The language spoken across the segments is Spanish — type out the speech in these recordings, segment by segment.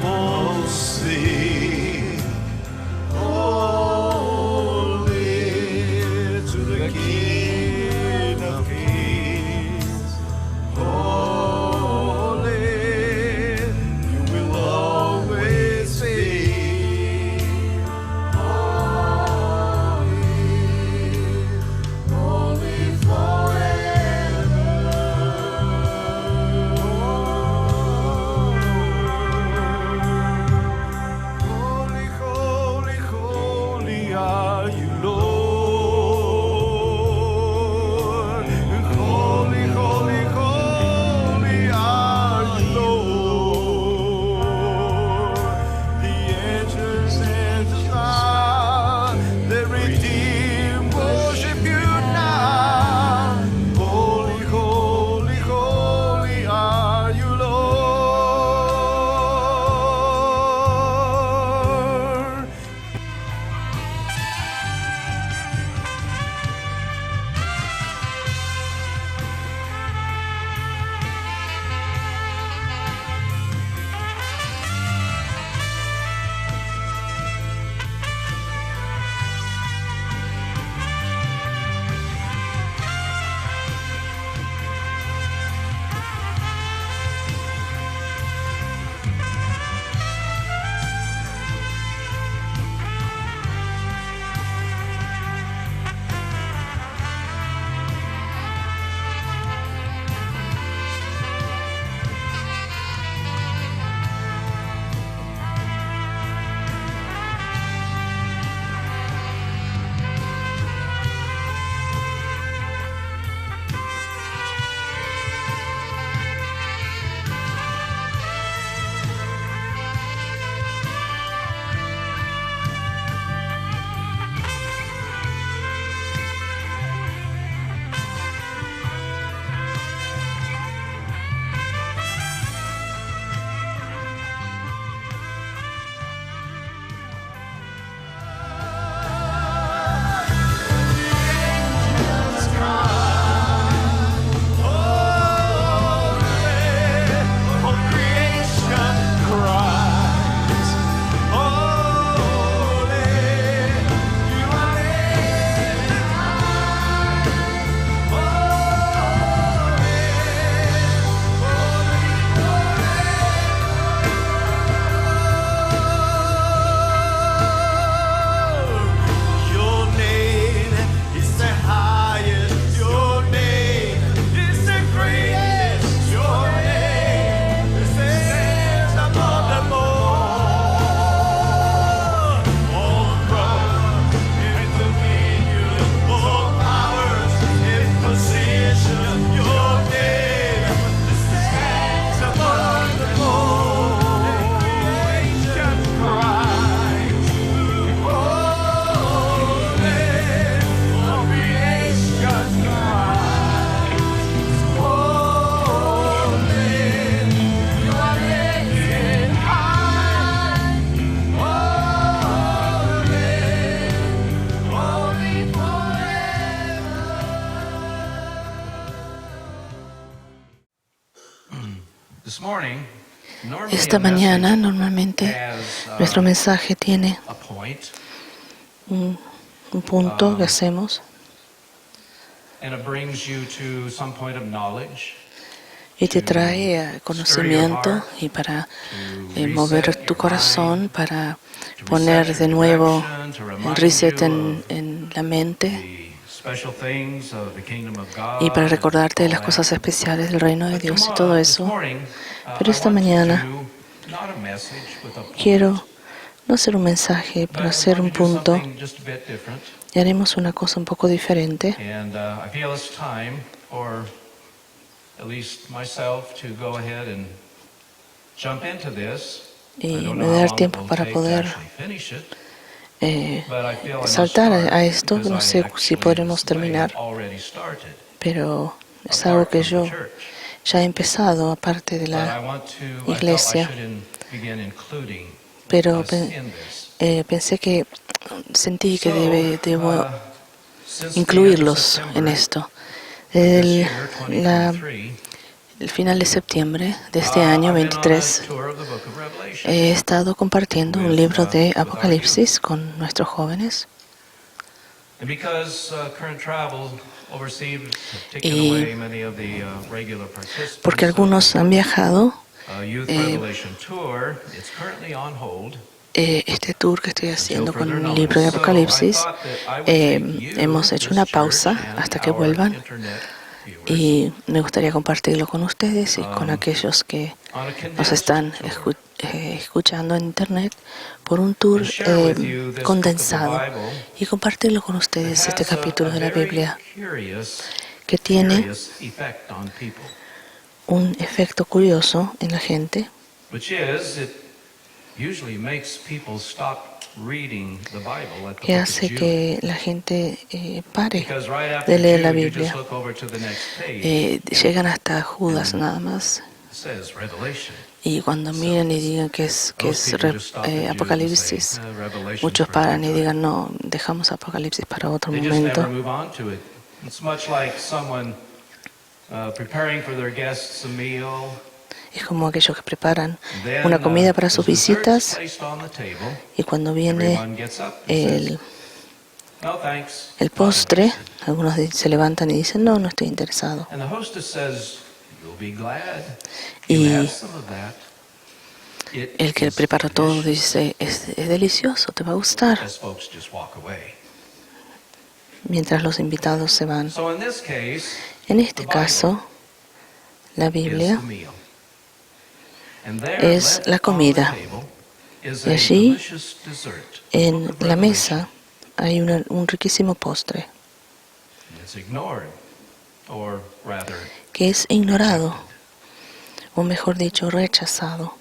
Oh, sing, holy to the King of Kings. Holy, you will always be. Holy forever. Holy, holy, holy are you, Lord. Holy, holy, holy are you, Lord. The angels and the stars, the redeemed worship you now. Holy, holy, holy are you, Lord. Your name is the highest. Your name is the greatest. Your name is the sense above them all. All thrones and dominion, all powers and position. Your name is the sense above them all. Creation cries, holy, all creation cries, holy, you are lifted high, holy, holy forever. This morning, normally Esta a mañana message normalmente has nuestro mensaje tiene a point, un punto que hacemos and it brings you to some point of knowledge, y te trae conocimiento y para mover tu corazón, para poner de nuevo el reset en la mente the special things of the kingdom of God, y para recordarte de and las all cosas that. especiales del reino de But Dios y todo this eso. morning, Pero I esta want to mañana do not a message with a point, quiero no hacer un mensaje, but pero I'm hacer going un to do punto something just a bit different. y haremos una cosa un poco diferente. And I feel it's time for at least myself to go ahead and jump into this. I Y don't me know how dar long it tiempo will para take to poder actually finish it, but I feel I must saltar start a esto. because No I sé si actually, in podremos this way, terminar, already started pero es algo apart que from the yo church. ya he empezado aparte de But I la want to, I felt I iglesia. should begin including Pero us in this. pensé que sentí que So, debo since the end of incluirlos en September esto. of this El, year, la, 2023, el final de septiembre de este año 23 he estado compartiendo un libro de Apocalipsis con nuestros jóvenes. Y porque algunos han viajado, este tour que estoy haciendo con el libro de Apocalipsis, hemos hecho una pausa hasta que vuelvan. Y me gustaría compartirlo con ustedes y con aquellos que nos están escuchando en internet por un tour condensado y compartirlo con ustedes este capítulo de la Biblia que tiene un efecto curioso en la gente, que hace que la gente pare de leer la Biblia. Llegan hasta Judas nada más. Y cuando miran y digan que es Apocalipsis, muchos paran y digan, no, dejamos Apocalipsis para otro momento. Es como aquellos que preparan una comida para sus visitas y cuando viene el postre, algunos se levantan y dicen, no, no estoy interesado. Y el que prepara todo dice, es delicioso, te va a gustar. Mientras los invitados se van. En este caso, la Biblia es la comida. Y allí, en la mesa, hay un riquísimo postre que es ignorado, o mejor dicho, rechazado.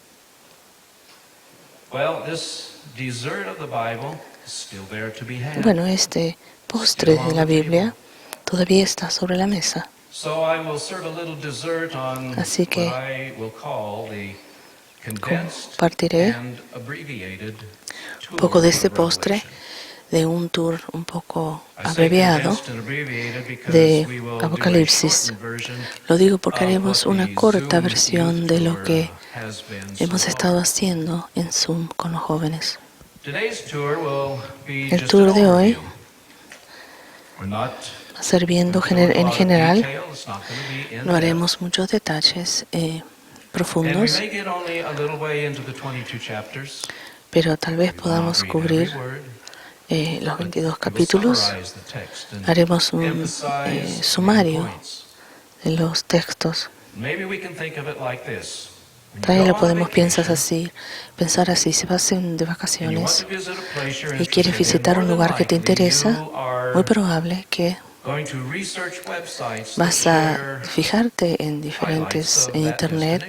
Bueno, este postre de la Biblia todavía está sobre la mesa. Así que compartiré un poco de este postre de un tour un poco abreviado de Apocalipsis. Lo digo porque haremos una corta versión de lo que hemos estado haciendo en Zoom con los jóvenes. El tour de hoy va a ser viendo en general. No haremos muchos detalles profundos, pero tal vez podamos cubrir los 22 capítulos. Haremos un sumario de los textos. Tal vez lo podemos pensar así. Si vas de vacaciones y quieres visitar un lugar que te interesa, muy probable que vas a fijarte en internet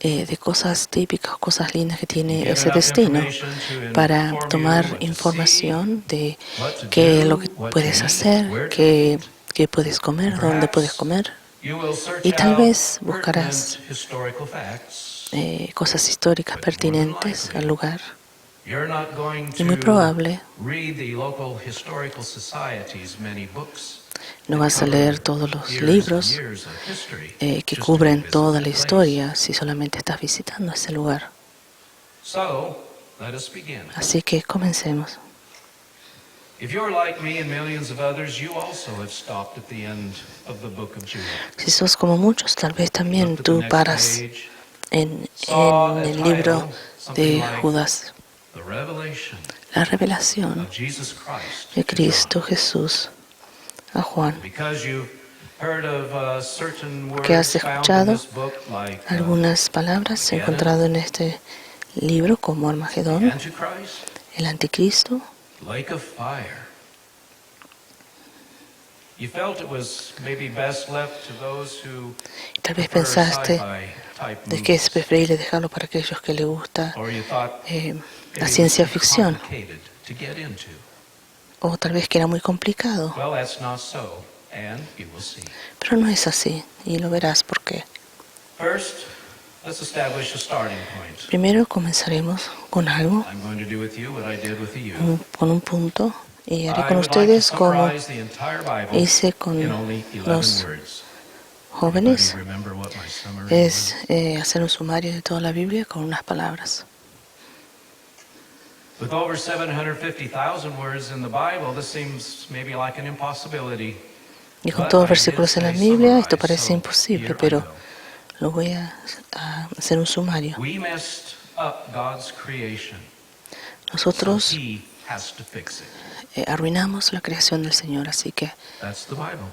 de cosas típicas, cosas lindas que tiene ese destino, para tomar información de qué es lo que puedes hacer, qué puedes comer, dónde puedes comer. Y tal vez buscarás cosas históricas pertinentes al lugar. Y muy probable no vas a leer todos los libros que cubren toda la historia si solamente estás visitando ese lugar. Así que comencemos. Si sos como muchos, tal vez también tú paras en el libro de Judas, la revelación de Cristo Jesús a Juan, que has escuchado algunas palabras encontradas en este libro, como Armagedón, el Anticristo. Tal vez pensaste de que es preferible dejarlo para aquellos que les gusta la ciencia ficción, o tal vez que era muy complicado. Pero no es así, y lo verás por qué. Primero comenzaremos con algo, con un punto, y haré con ustedes como hice con los jóvenes Remember what my summary es hacer un sumario de toda la Biblia con unas palabras. With over 750,000 words in the Bible, this seems maybe like an impossibility. Y con todos los versículos en la Biblia, esto parece imposible, pero lo voy a hacer un sumario. We messed up God's creation. Nosotros He has to fix it. arruinamos la creación del Señor, así que That's the Bible.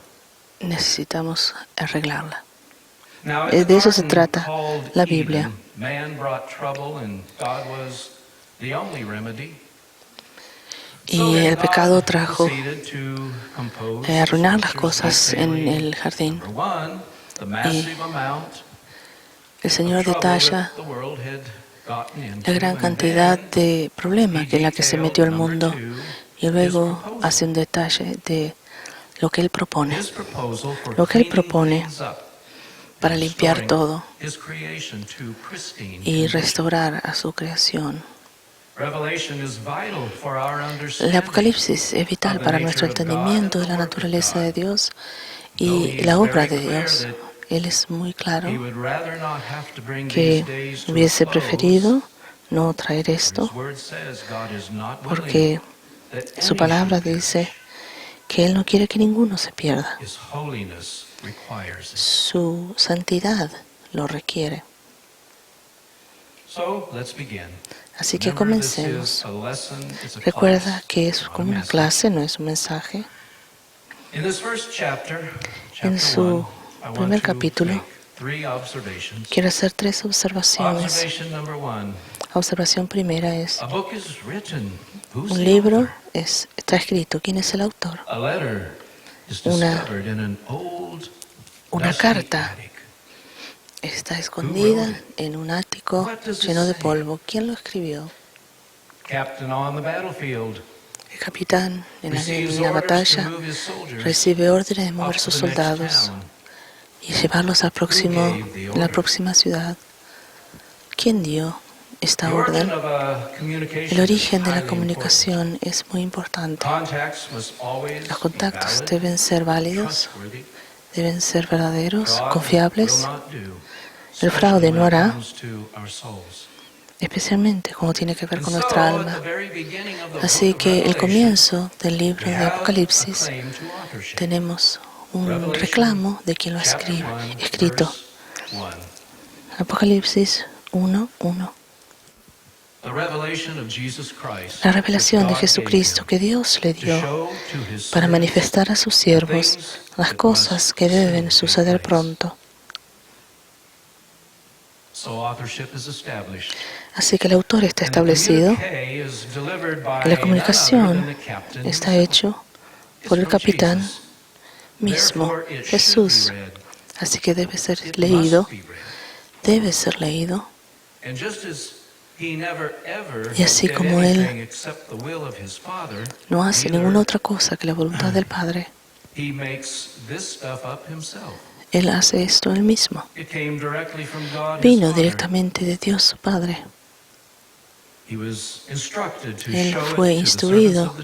necesitamos arreglarla. Now, De eso se trata la Biblia. Man brought trouble and God was the only remedy. Y el pecado trajo arruinar las cosas en el jardín. Y el Señor detalla la gran cantidad de problemas en la que se metió el mundo y luego hace un detalle de lo que Él propone. Lo que Él propone para limpiar todo y restaurar a su creación. El Apocalipsis es vital para nuestro entendimiento de la naturaleza de Dios y la obra de Dios. Él es muy claro que hubiese preferido no traer esto porque su palabra dice que Él no quiere que ninguno se pierda. Su santidad lo requiere. Así que comencemos. Recuerda que es como una clase, no es un mensaje. En su primer capítulo, quiero hacer 3 observaciones. Observación primera es, un libro está escrito. ¿Quién es el autor? Una carta está escondida en un ático lleno de polvo. ¿Quién lo escribió? El capitán en la batalla recibe órdenes de mover sus soldados y llevarlos a la próxima ciudad. ¿Quién dio esta orden? El origen de la comunicación es muy importante. Los contactos deben ser válidos, deben ser verdaderos, confiables. El fraude no hará, especialmente cuando tiene que ver con nuestra alma. Así que el comienzo del libro de Apocalipsis tenemos un reclamo de quien lo ha escrito. Apocalipsis 1:1. La revelación de Jesucristo que Dios le dio para manifestar a sus siervos las cosas que deben suceder pronto. Así que el autor está establecido. La comunicación está hecho por el capitán mismo, Jesús. Así que debe ser leído. Debe ser leído. Y así como Él no hace ninguna otra cosa que la voluntad del Padre, Él hace esto Él mismo. Vino directamente de Dios su Padre. Él fue instruido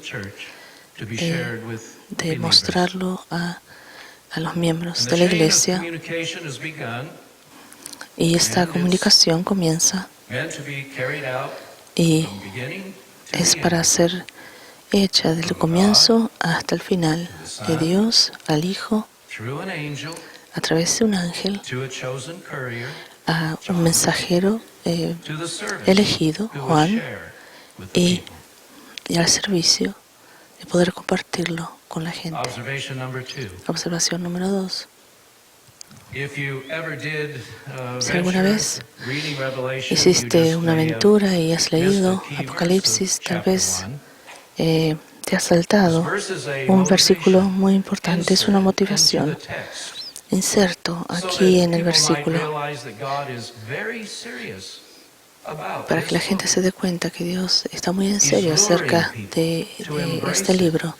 de mostrarlo a los miembros de la Iglesia. Y esta comunicación comienza y es para ser hecha desde el comienzo hasta el final, de Dios al Hijo, a través de un ángel, a un mensajero elegido, Juan, y al servicio de poder compartirlo con la gente. Observación número 2. Si alguna vez hiciste una aventura y has leído Apocalipsis, tal vez te has saltado un versículo muy importante, es una motivación. Inserto aquí en el versículo para que la gente se dé cuenta que Dios está muy en serio acerca de este libro,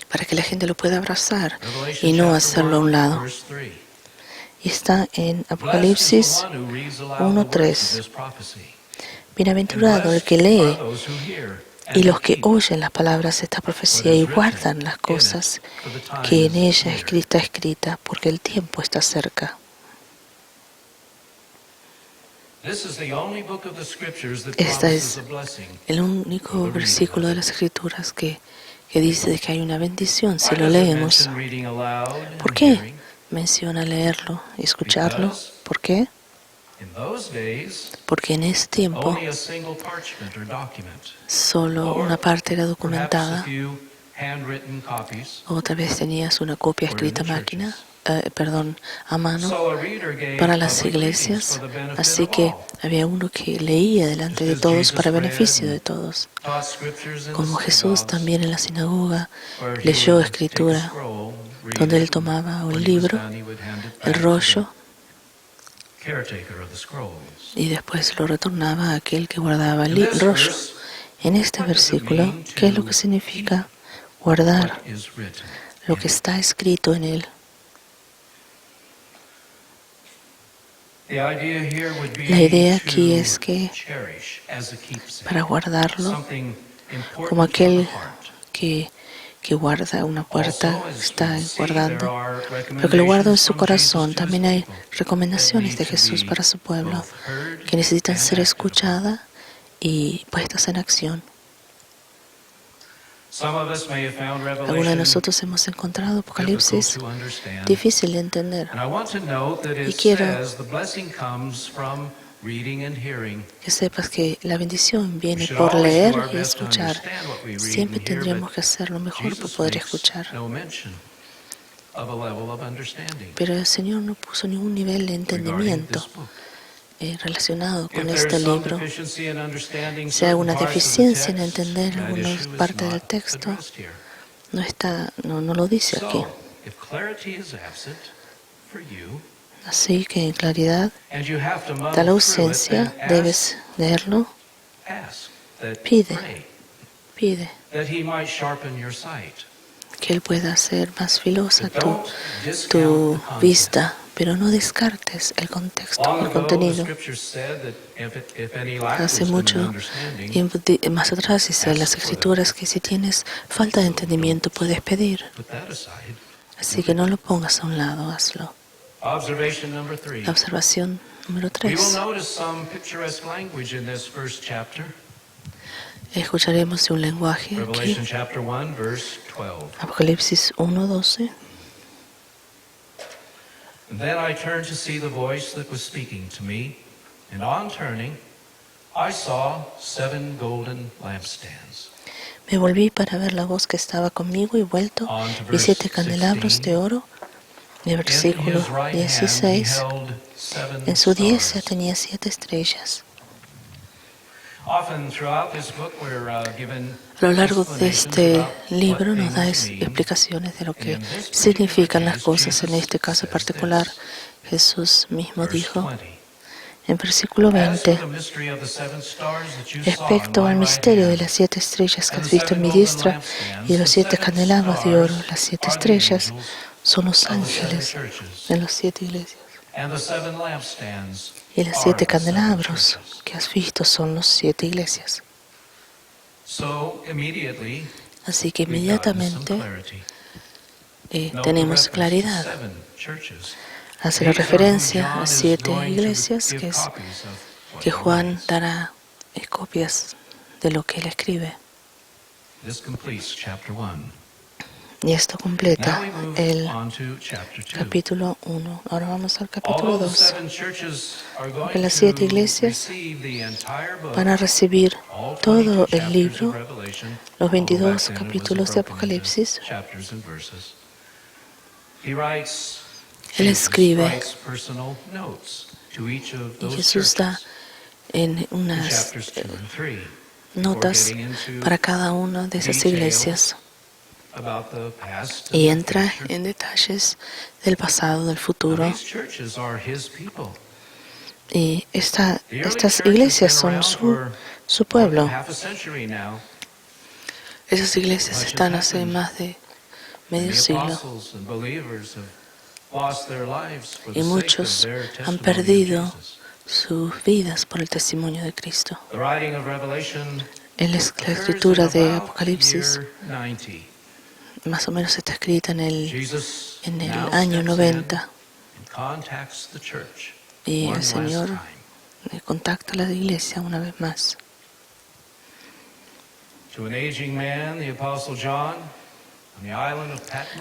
para que la gente lo pueda abrazar y no hacerlo a un lado. Y está en Apocalipsis 1:3. Bienaventurado el que lee Y los que oyen las palabras de esta profecía y guardan las cosas que en ella está escrita, porque el tiempo está cerca. Este es el único versículo de las Escrituras que dice que hay una bendición si lo leemos. ¿Por qué menciona leerlo y escucharlo? ¿Por qué? Porque en ese tiempo solo una parte era documentada, o tal vez tenías una copia escrita a mano para las iglesias, así que había uno que leía delante de todos para beneficio de todos. Como Jesús también en la sinagoga leyó escritura, donde él tomaba un libro, el rollo, y después lo retornaba a aquel que guardaba el rollo. En este versículo, ¿qué es lo que significa guardar lo que está escrito en él? La idea aquí es que para guardarlo, como aquel que guarda una puerta, está guardando, pero que lo guarda en su corazón. También hay recomendaciones de Jesús para su pueblo que necesitan ser escuchadas y puestas en acción. Algunos de nosotros hemos encontrado Apocalipsis difícil de entender. Y quiero que sepas que la bendición viene por leer y escuchar. Siempre tendríamos que hacerlo mejor para poder escuchar. Pero el Señor no puso ningún nivel de entendimiento relacionado con este libro. Si hay alguna deficiencia en entender alguna parte del texto, no lo dice aquí. Así que en claridad, tal ausencia, debes leerlo, pide que Él pueda hacer más filosa tu vista, pero no descartes el contexto, el contenido. Hace mucho tiempo más atrás dice en las Escrituras que si tienes falta de entendimiento puedes pedir. Así que no lo pongas a un lado, hazlo. La observación número 3. Escucharemos un lenguaje aquí. Apocalipsis 1:12. Then I turned to see the voice that was speaking to me, and on turning, I saw 7 golden lampstands. Me volví para ver la voz que estaba conmigo y vuelto, y 7 candelabros de oro. En el versículo 16, en su diestra tenía 7 estrellas. A lo largo de este libro nos da explicaciones de lo que significan las cosas. En este caso particular, Jesús mismo dijo en versículo 20: respecto al misterio de las 7 estrellas que has visto en mi diestra y de los 7 candelabros de oro, las 7 estrellas son los ángeles en las 7 iglesias. Y los 7 candelabros que has visto son las 7 iglesias. Así que inmediatamente tenemos claridad. Hace la referencia a 7 iglesias, que Juan dará copias de lo que él escribe. Y esto completa el capítulo 1. Ahora vamos al capítulo 2. Porque las 7 iglesias van a recibir todo el libro, los 22 capítulos de Apocalipsis. Él escribe, y Jesús da en unas notas para cada una de esas iglesias. Y entra en detalles del pasado, del futuro. Y estas iglesias son su pueblo. Esas iglesias están hace más de medio siglo. Y muchos han perdido sus vidas por el testimonio de Cristo. La escritura de Apocalipsis más o menos está escrita en el año 90 y el Señor contacta a la iglesia una vez más.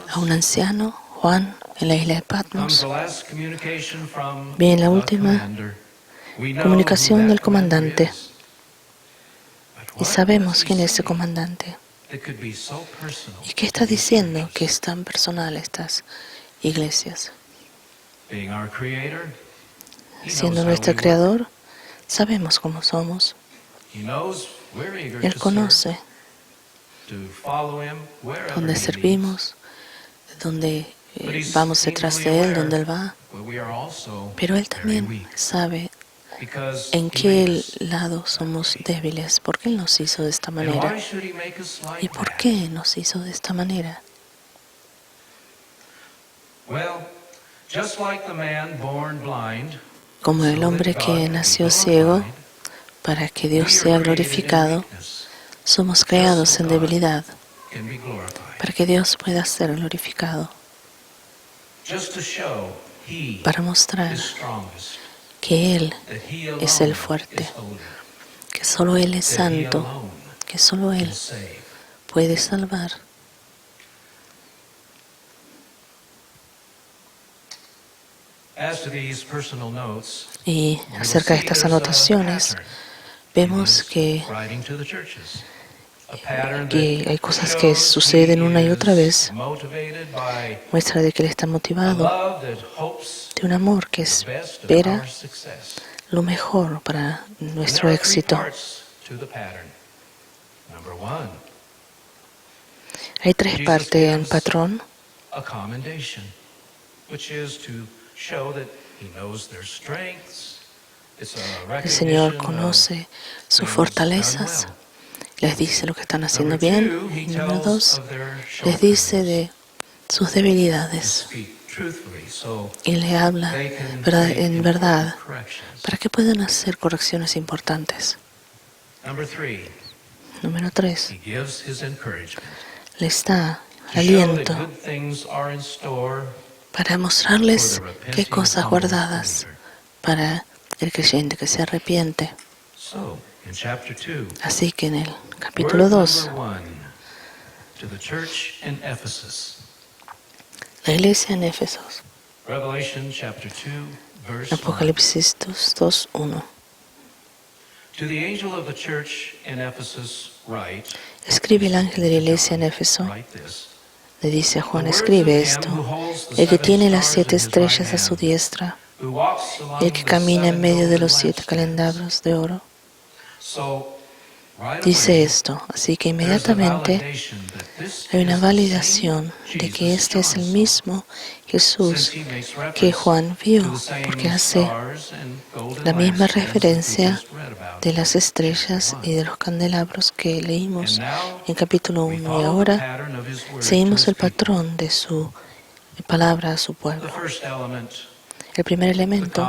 A un anciano, Juan, en la isla de Patmos, viene la última comunicación del comandante. Y sabemos quién es ese comandante. ¿Y qué está diciendo que es tan personal estas iglesias? Siendo nuestro Creador, sabemos cómo somos. Él conoce dónde servimos, dónde vamos detrás de Él, dónde Él va. Pero Él también sabe en qué lado somos débiles. ¿Por qué Él nos hizo de esta manera? ¿Y por qué nos hizo de esta manera? Como el hombre que nació ciego, para que Dios sea glorificado, somos creados en debilidad, para que Dios pueda ser glorificado, para mostrar que Él es el fuerte, que solo Él es santo, que solo Él puede salvar. Y acerca de estas anotaciones, vemos que hay cosas que suceden una y otra vez. Muestra de que Él está motivado de un amor que espera lo mejor para nuestro éxito. Hay tres partes en patrón. El Señor conoce sus fortalezas, les dice lo que están haciendo bien. Y número 2, les dice de sus debilidades y le habla en verdad para que puedan hacer correcciones importantes. Número 3, les da aliento para mostrarles qué cosas guardadas para el creyente que se arrepiente. Así que en el capítulo 2, la iglesia en Éfesos, Apocalipsis 2:1. Escribe el ángel de la iglesia en Éfeso. Le dice a Juan, escribe esto: el que tiene las 7 estrellas a su diestra, el que camina en medio de los 7 candelabros de oro. Dice esto, así que inmediatamente hay una validación de que este es el mismo Jesús que Juan vio, porque hace la misma referencia de las estrellas y de los candelabros que leímos en capítulo 1. Y ahora seguimos el patrón de su palabra a su pueblo. El primer elemento,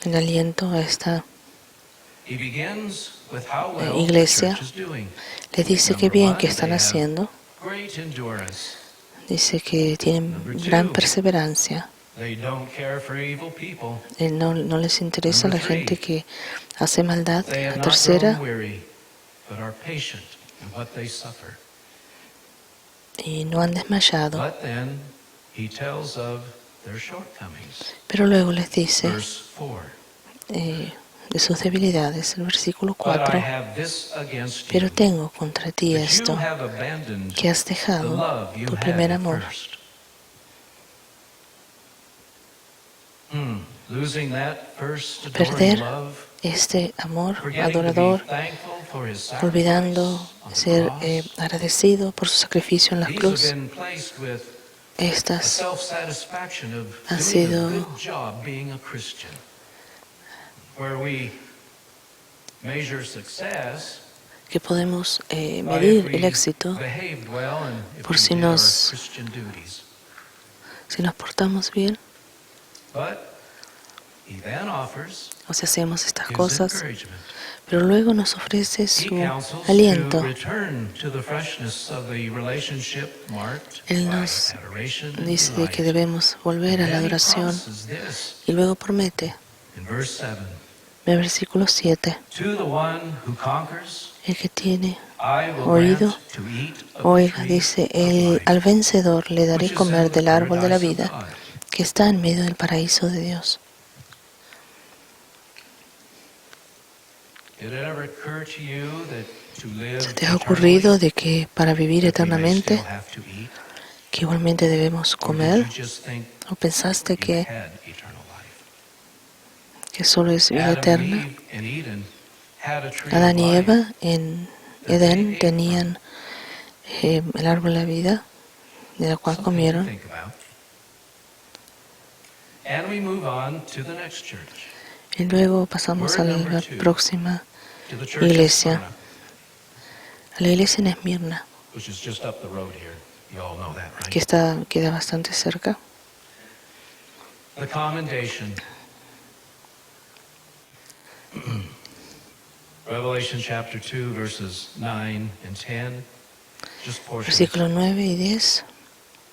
el aliento a esta iglesia, les dice que bien que están haciendo. Dice que tienen gran perseverancia. No les interesa la gente que hace maldad. La tercera, y no han desmayado. Pero luego les dice de sus debilidades, el versículo 4, pero tengo contra ti esto, que has dejado tu primer amor. Perder este amor adorador, olvidando ser agradecido por su sacrificio en la cruz. Estas han sido que podemos medir el éxito por si nos portamos bien. He then offers O sea, hacemos estas his cosas, encouragement. pero luego nos ofrece He su counsels aliento. to return to the freshness of the relationship marked Él by nos adoration and dice de que delight. debemos volver a la Then he adoración promises this y luego promete, in verse 7. en el versículo 7, To the one who conquers, el que tiene I will oído, grant to eat of the oiga, tree dice, of life, al vencedor le daré which is comer in the del árbol de la paradise of vida God. que está en medio del paraíso de Dios. Did it ever occur to you that to live ¿Se te ha ocurrido de que para vivir eternally, we may eternamente, still have to eat? que igualmente debemos Or did comer? you just think ¿O pensaste you que had eternal life? solo es vida Adam and eterna? Eve in Eden had a tree of Adán y life. Eva en Edén tenían el árbol de la vida, de la cual Something to comieron. think about. And we move on to the next church, Y luego pasamos a la próxima to the church of iglesia, Smyrna, a la iglesia en Esmirna, which is just up the road here. You all know that, right? que queda bastante cerca. The commendation. Revelation chapter 2, verses 9 and 10. Just portions. Versículos 9 y 10.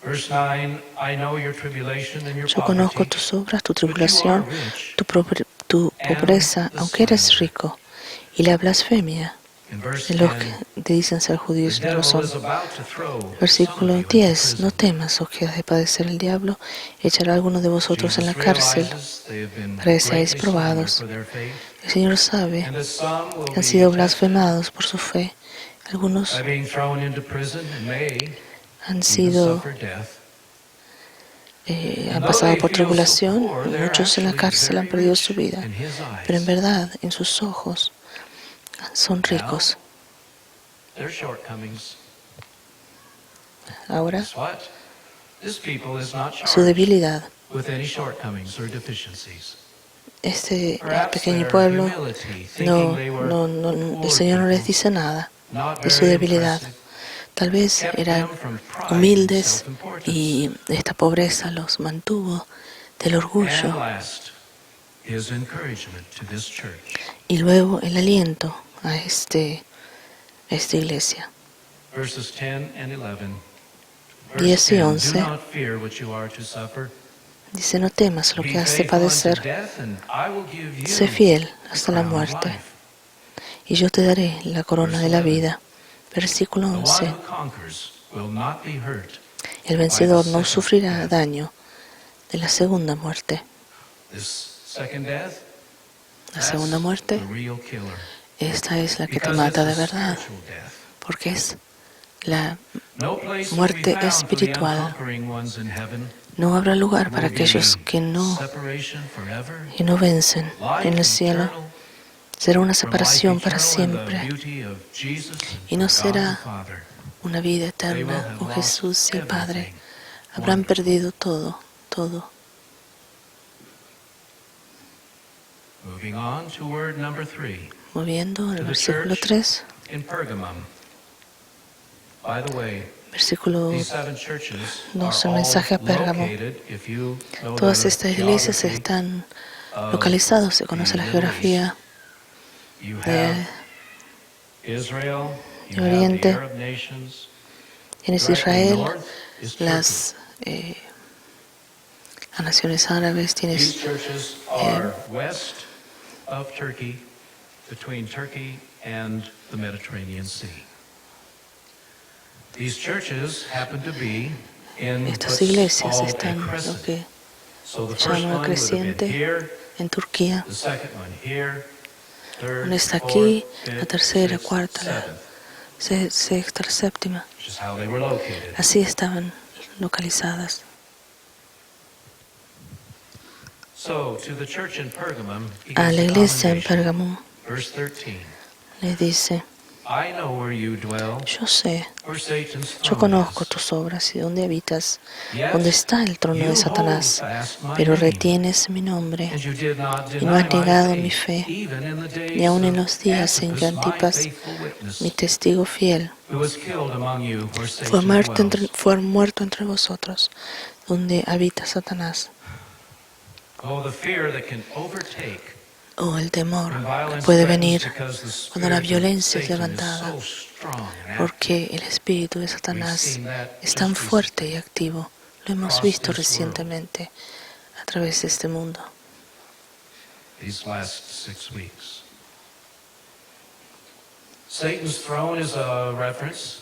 Verse 9, I know your tribulation and your Yo conozco poverty, tus obras, tu but you are tribulación, rich. tu pobreza, aunque eres rico, y la blasfemia In verse de los 10, que te dicen ser the judíos y no lo devil son. is about to throw some Versículo of you into 10. No prison. temas, o que has de padecer el diablo, echará a alguno de vosotros en la Jesus cárcel, realizes they have been para que seáis greatly probados. slandered for their faith, El Señor sabe and that some will que be han sido tested blasfemados por su fe. Algunos by being thrown into prison and may han even sido suffer death. han pasado por tribulación, y muchos en la cárcel han perdido su vida, pero en verdad, en sus ojos, son ricos. Their shortcomings. Ahora, Guess what? This people is not su charged debilidad. with any shortcomings or deficiencies. Este Perhaps pequeño their pueblo, humility, thinking they were el poor Señor no les people, dice nada not de su very debilidad. impressive, Tal vez kept eran them from pride and humildes self-importance. y esta pobreza los mantuvo del And orgullo. last, his encouragement to this church. Y luego el aliento a esta iglesia. Verses 10 and 11. 10 y 11. Do not fear what you are to suffer. Dice, no temas lo Be que has de faithful unto padecer, death, and I will give you sé fiel hasta the la crown of muerte, life. y yo te daré la corona de la vida. Versículo The one 11. who conquers will not be hurt. El vencedor no sufrirá daño de la segunda muerte. This second death, La segunda muerte, the real killer. esta es la que te Because mata de it's a verdad, spiritual death. porque es la No place to muerte be found for the espiritual. unconquering ones in heaven. No habrá lugar There para will be aquellos que no separation forever. vencen Life en el cielo. eternal, Será una from separación life para eternal and the siempre, beauty of Jesus y no and God será the Father. una vida They will eterna have con lost Jesús y el Padre. everything. Habrán perdido todo, todo. Moving on to word number 3 Moviendo To al the versículo church 3, in Pergamum. By the way, versículo these 7 churches No, are es un all mensaje a Pérgamo. located, if you know Todas the estas iglesias geography están of localizadas, se conoce la the Middle geografía East. You de have Israel, you have Oriente. the Arab nations. tienes Directly Israel, north is Turkey. las naciones árabes, These tienes churches are west of Turkey, between Turkey and the Mediterranean Sea. These churches happen to be in estas what's iglesias called a están lo crescent. que So the se first llama one would have been creciente here, en Turquía. the second one here, third, Una está aquí, fourth, la fifth, tercera, sixth, cuarta, la seventh, sexta, la séptima. which is how they were located. Así estaban localizadas. So to the church in Pergamum, he A gives la a iglesia en commendation. Pérgamo Verse 13. le dice, I know where you dwell, yo sé, where Satan's yo throne conozco is. tus obras y dónde habitas, Yet dónde está el trono you de hold Satanás, fast my pero name, retienes mi nombre and you did not y no has deny my negado mi faith, fe, even in the days ni aun en of los días en que Antipas, my Antipas, faithful witness, mi testigo fiel, who was killed among you where fue Satan muerto dwells. fue muerto entre vosotros, donde habita Satanás. Oh, the fear that can overtake o el temor when que violence puede threatens venir because the cuando la spirit of violencia es Satan is levantada, so strong and active. porque el espíritu de Satanás es tan fuerte y activo. Lo hemos visto recientemente a través de este mundo. These last 6 weeks. Satan's throne is a reference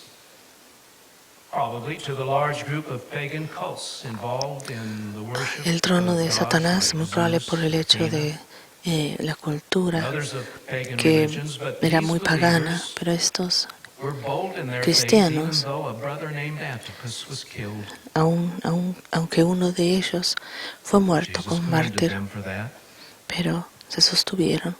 probably to the large group of pagan cults involved in the worship El trono of de gods Satanás, like muy probable Zeus, por el hecho Athena, de la cultura others of pagan que religions, but era these muy pagana, believers pero estos were bold in their faith, cristianos, even though a brother named Antipas was killed. aunque uno de ellos fue muerto Jesus como commended mártir, them for that. pero se sostuvieron.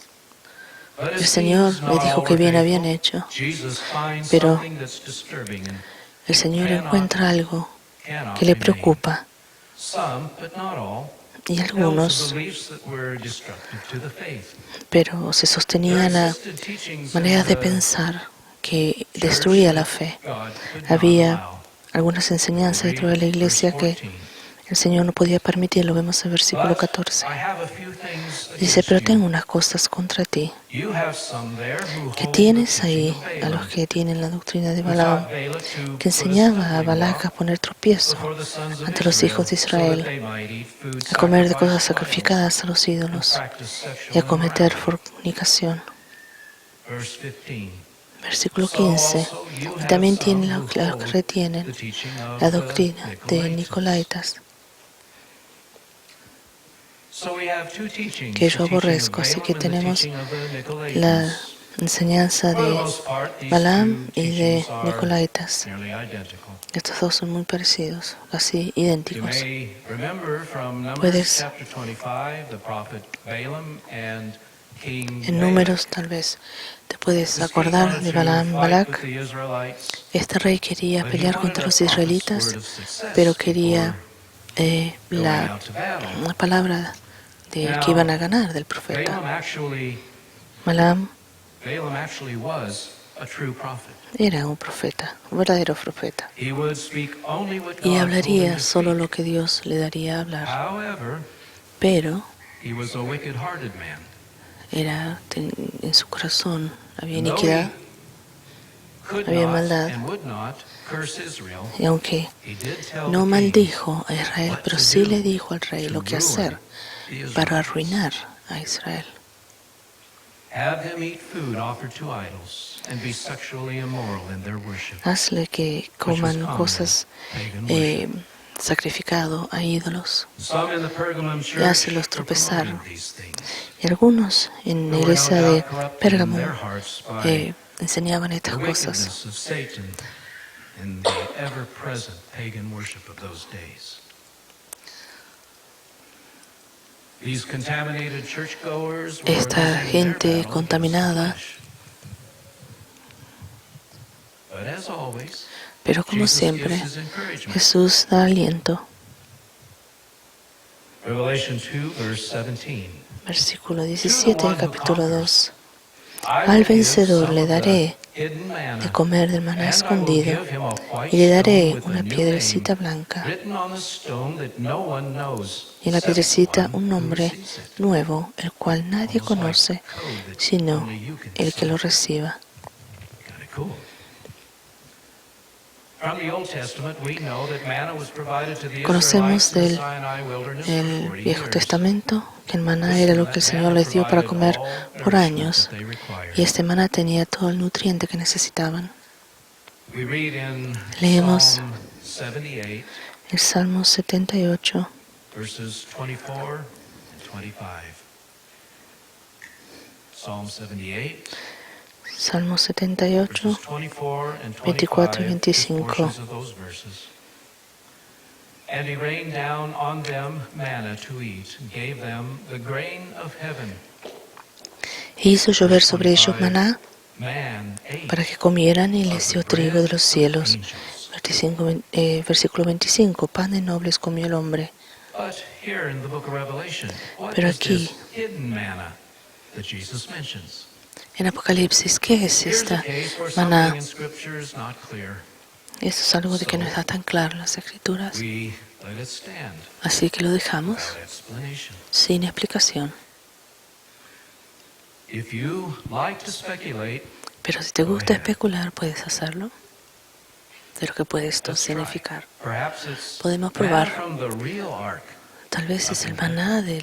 But El as Señor thieves le not dijo all que were bien habían faithful, hecho, Jesus finds pero something that's disturbing and el Señor encuentra algo cannot que le remain. preocupa, Some, but not all, y held to algunos, beliefs that were destructive to the faith. pero se sostenían a maneras de pensar que destruía la fe. Había algunas enseñanzas dentro de la iglesia que el Señor no podía permitir, lo vemos en el versículo 14. Dice, pero tengo unas cosas contra ti, que tienes ahí a los que tienen la doctrina de Balaam, que enseñaba a Balac a poner tropiezo ante los hijos de Israel, a comer de cosas sacrificadas a los ídolos y a cometer fornicación. Versículo 15. Y también tienen los que retienen la doctrina de Nicolaitas, que yo aborrezco. Así que tenemos la enseñanza de Balaam y de Nicolaitas. Estos dos son muy parecidos, casi idénticos. Puedes, en Números tal vez, te puedes acordar de Balaam y Balac. Este rey quería pelear contra los israelitas, pero quería la palabra de que iban a ganar del profeta. Balaam era un profeta, un verdadero profeta, y hablaría solo lo que Dios le daría a hablar. Pero era en su corazón había iniquidad, había maldad, y aunque no maldijo a Israel, pero sí le dijo al rey lo que hacer para arruinar a Israel. Hazle que coman cosas sacrificado a ídolos y hácelos tropezar. Y algunos en la iglesia de Pérgamo enseñaban estas cosas. Esta gente contaminada, pero como siempre, Jesús da aliento. Versículo 17 del capítulo 2. Al vencedor le daré de comer del maná escondido y le daré una piedrecita blanca y en la piedrecita un nombre nuevo, el cual nadie conoce sino el que lo reciba. Conocemos del Viejo Testamento que el maná era lo que el Señor les dio para comer por años, y este maná tenía todo el nutriente que necesitaban. Leemos el Salmo 78, versos 24 and 25. Psalm 78. Salmo 78, 24 y 25. And he rained down on them manna to eat, and gave them the grain of heaven. Hizo llover sobre ellos maná para que comieran y les dio trigo de los cielos. Versículo 25. Pan de nobles comió el hombre. Pero aquí, en Apocalipsis, ¿qué es esta maná? Esto es algo de que no está tan claro en las Escrituras. let it stand Así que lo dejamos without explanation. sin explicación. If you like to speculate, Pero si te go gusta ahead. especular, puedes hacerlo. De lo que puede esto Let's try. significar. Perhaps it's Podemos manna probar. from the real ark. Tal vez es el maná de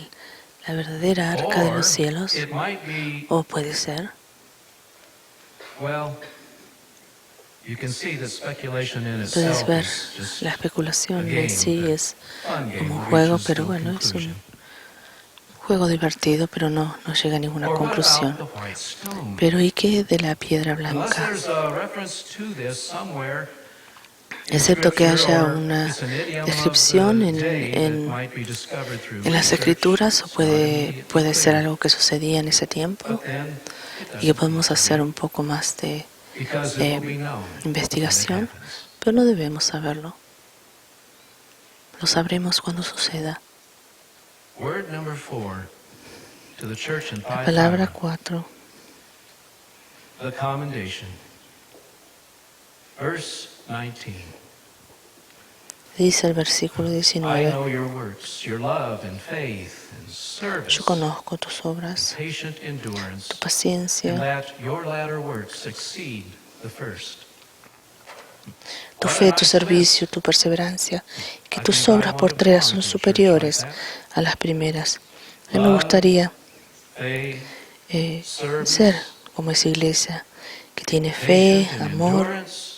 la verdadera arca de Or los cielos. it might be, O puede ser, well, you can see that speculation in puedes itself ver, is just la especulación a game en sí that- es fun game como un that juego, reaches pero no bueno, es conclusion. un juego divertido, pero no llega a ninguna Or what about conclusión. the white stone? Pero ¿y qué de la piedra Unless blanca? there's a reference to this somewhere in Excepto que Scripture, haya or una it's an idiom of descripción the day that en might be discovered through las research, escrituras, o it's not immediately puede ser clear. algo que sucedía en ese tiempo But then it y que doesn't podemos need to hacer be, un poco más de because it will be known when it investigación, happens. pero no debemos saberlo. Lo sabremos cuando suceda. Word number 4 to the church in La palabra Thyatira, 4, the commendation. Verse 19. dice el versículo I 19, know your works, your love and faith and service, yo conozco tus obras, patient endurance, tu and paciencia, that your latter works exceed the first. tu fe, tu servicio, tu perseverancia, que tus obras postreras son superiores a las primeras. A mí me gustaría Faith, ser como esa iglesia que tiene fe, patient and amor. endurance,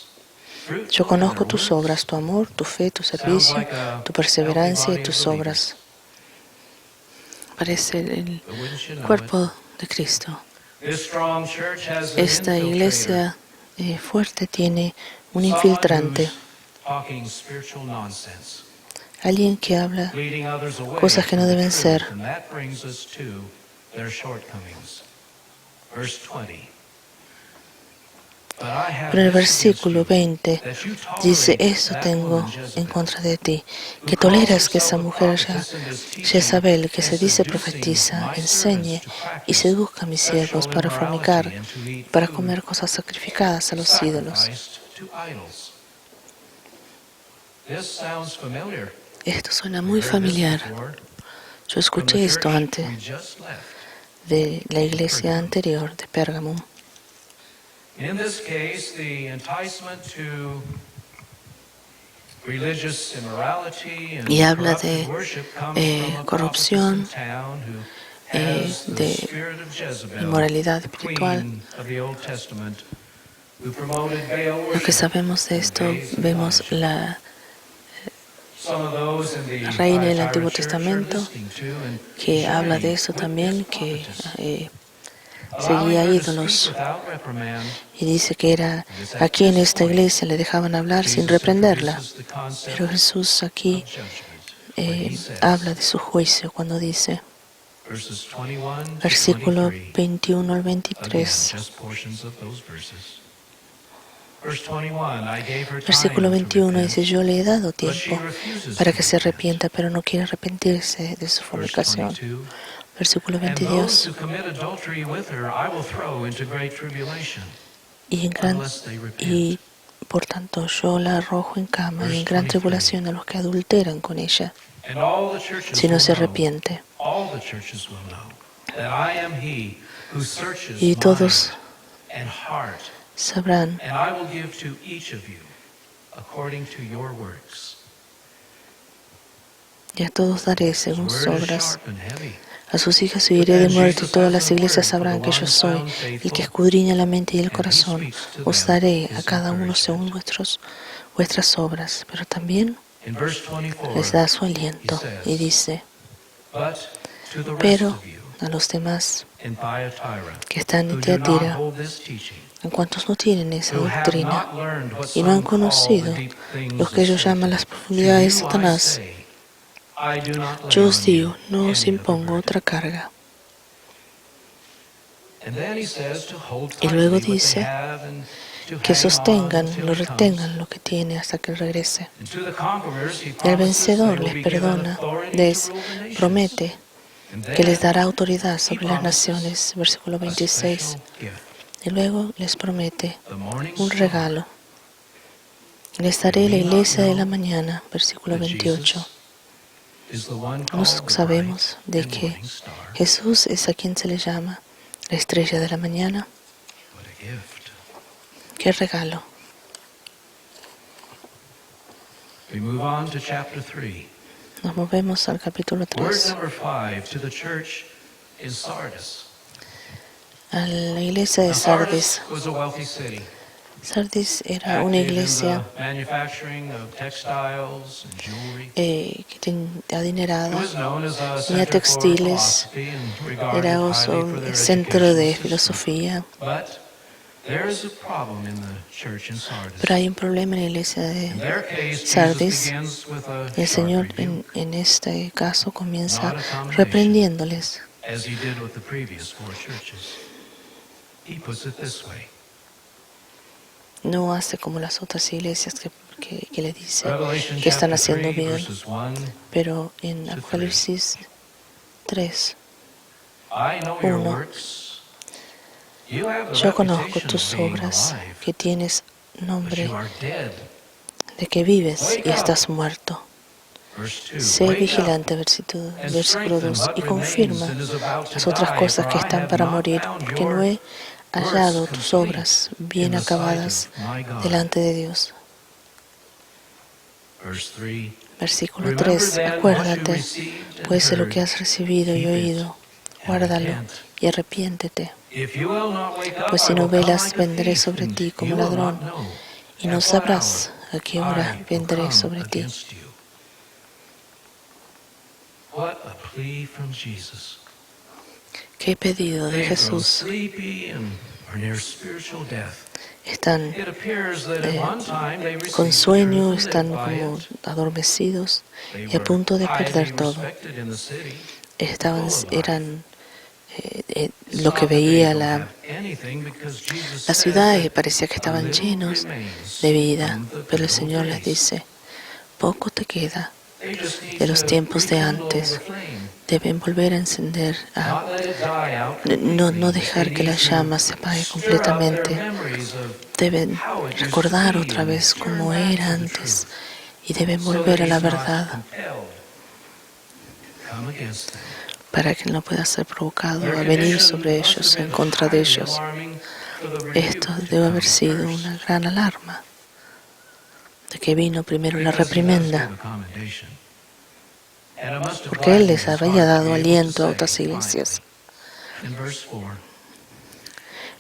fruitful Yo conozco in tus their works. obras, tu amor, tu fe, tu Sounds servicio, like a tu perseverancia y healthy tus body of obras. Parece el But wouldn't you know it? cuerpo de Cristo. This strong church has an Esta infiltrator, iglesia fuerte tiene un someone infiltrante, who's talking spiritual nonsense, alguien que habla leading others away cosas que no from the deben truth, ser. and that brings us to their shortcomings. Verse 20. But I have Pero en el this against versículo you, 20 that you dice, tolerate eso that tengo woman en Jezebel, contra de ti, who que calls toleras que esa herself a mujer prophetess and is teaching Jezabel, que se and dice seducing profetiza, my enseñe servants to y practice seduzca a mis siervos sexual para fornicar, immorality and to eat para food comer cosas sacrificadas a los ídolos. sacrificed to idols. This sounds familiar. Esto suena We muy heard this familiar. before Yo from escuché the esto church antes we just left. de la iglesia anterior de Pérgamo. In this case, the enticement to religious immorality and Y habla corrupted de worship comes from a corrupción, prophetess in town who has the de spirit of Jezebel, inmoralidad the espiritual. queen of the Old Testament, who promoted Baal Lo que worship. sabemos de esto, vemos la Some of those in the reina del Thyatira Antiguo church are Testamento, listening to and que habla de joining eso with también, this que prophetess, seguía allowing her to ídolos. speak without reprimand. Y dice que era aquí en esta iglesia le dejaban hablar sin Jesus reprenderla. introduces the concept Pero Jesús aquí of judgment, when he says, habla de su juicio cuando dice, verses 21 to versículo 23, 21 al again, 23. just portions of those verses. Verse 21, I gave her Versículo time to 21 repent, dice, yo le he dado but she tiempo refuses para to que se repent. arrepienta, pero no quiere arrepentirse de su Verse fornicación. 22, Versículo and those 22. who commit adultery with her I will throw into great tribulation, Y unless they repent. y por tanto yo la arrojo en cama y en gran tribulación a los que adulteran con ella, And all the churches si no will se know, arrepiente. all the churches will know, that I am he who searches Y todos mind and heart, sabrán, and I will give to each of you according to your works. y a todos daré His según sus word is obras. sharp and heavy. A sus hijas huiré de muerte, y todas las iglesias sabrán que yo soy el que escudriña la mente y el corazón. Os daré a cada uno según vuestras obras, pero también In verse 24, les da su aliento y dice, but to the rest pero of you a los demás in Thyatira, que están who en do not Teatira, hold this teaching, en cuantos no tienen esa who have doctrina not learned what y no han some call conocido the deep things lo que of ellos llaman Satan, las profundidades de to you I Satanás, say, I do not lay yo os on digo, you no os any of the impongo burden. otra carga. And then he says to hold Y luego tightly what dice they have and to Que hang on sostengan, until lo he comes. retengan lo que tiene hasta que Él regrese. And to the conquerors he El promises vencedor they will les be given perdona, authority les to rule the nations. promete And que les then dará autoridad sobre las promises naciones, versículo a 26. special gift, Y luego les promete the morning un star, regalo, Les daré la iglesia de la mañana, versículo 28. Nos sabemos de que Jesús es a quien se le llama la estrella de la mañana. ¡Qué regalo! We move on to chapter 3. Nos movemos al capítulo Word 3. number 5 to the church in Sardis. A la iglesia de Now, Sardis. was a wealthy city, Sardis era una active in iglesia the manufacturing of textiles and jewelry. adinerada, It was known as a tenía center for textiles, philosophy and regarded era highly also for their centro de educational system. filosofía. But there is a problem in the church in Sardis. Pero hay un problema en la iglesia In de their case, Sardis. Jesus begins with a Y el sharp Señor rebuke, en este caso comienza not a commendation, reprendiéndoles, as he did with the previous 4 churches. He puts it this way. no hace como las otras iglesias que le dice Revelation que están chapter haciendo 3, bien. verses 1. Pero en Apocalipsis 3, I know your 1, works. You have the yo conozco reputation tus of being obras, alive, que tienes but nombre you are dead. de que vives y estás muerto. Verse 2. Sé Wake up vigilante, versículo 2, y confirma las otras cosas que están para morir, porque no he hallado tus obras bien acabadas delante de Dios. Verse 3. Versículo 3. Acuérdate, pues, de lo que has recibido y oído, guárdalo y arrepiéntete. If you will not wake up, Pues si I no will come velas, like a vendré thief, sobre and ti como you will ladrón, not know y at no what sabrás hour a qué hora I will vendré come sobre ti. against you. What a plea from Jesus. Qué pedido de They grow Jesús. sleepy and are near spiritual death. Están It appears that at one time they received con sueño, the truth, están they buy como it. adormecidos They y a punto de were perder highly todo. respected in the city. Eran lo que veía la ciudad, y parecía que estaban llenos de vida, pero el Señor les dice, poco te queda de los tiempos de antes. Deben volver a encender, no dejar que la llama se apague completamente. Deben recordar otra vez cómo era antes y deben volver a la verdad para que no pueda ser provocado a venir sobre ellos, en contra de ellos. Esto debe haber sido una gran alarma de que vino primero la reprimenda, porque Él les había dado aliento a otras iglesias.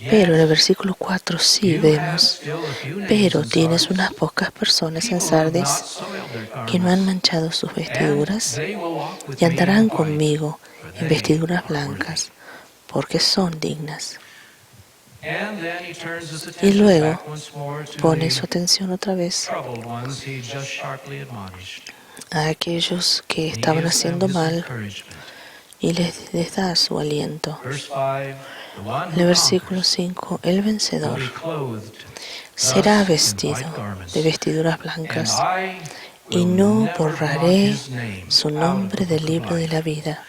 Pero en el versículo 4 sí vemos, pero tienes unas pocas personas en Sardis que no han manchado sus vestiduras y andarán conmigo en vestiduras blancas, porque son dignas. Y luego pone su atención otra vez a aquellos que estaban haciendo mal y les da su aliento. En el versículo 5, el vencedor será vestido de vestiduras blancas y no borraré su nombre del libro de la vida,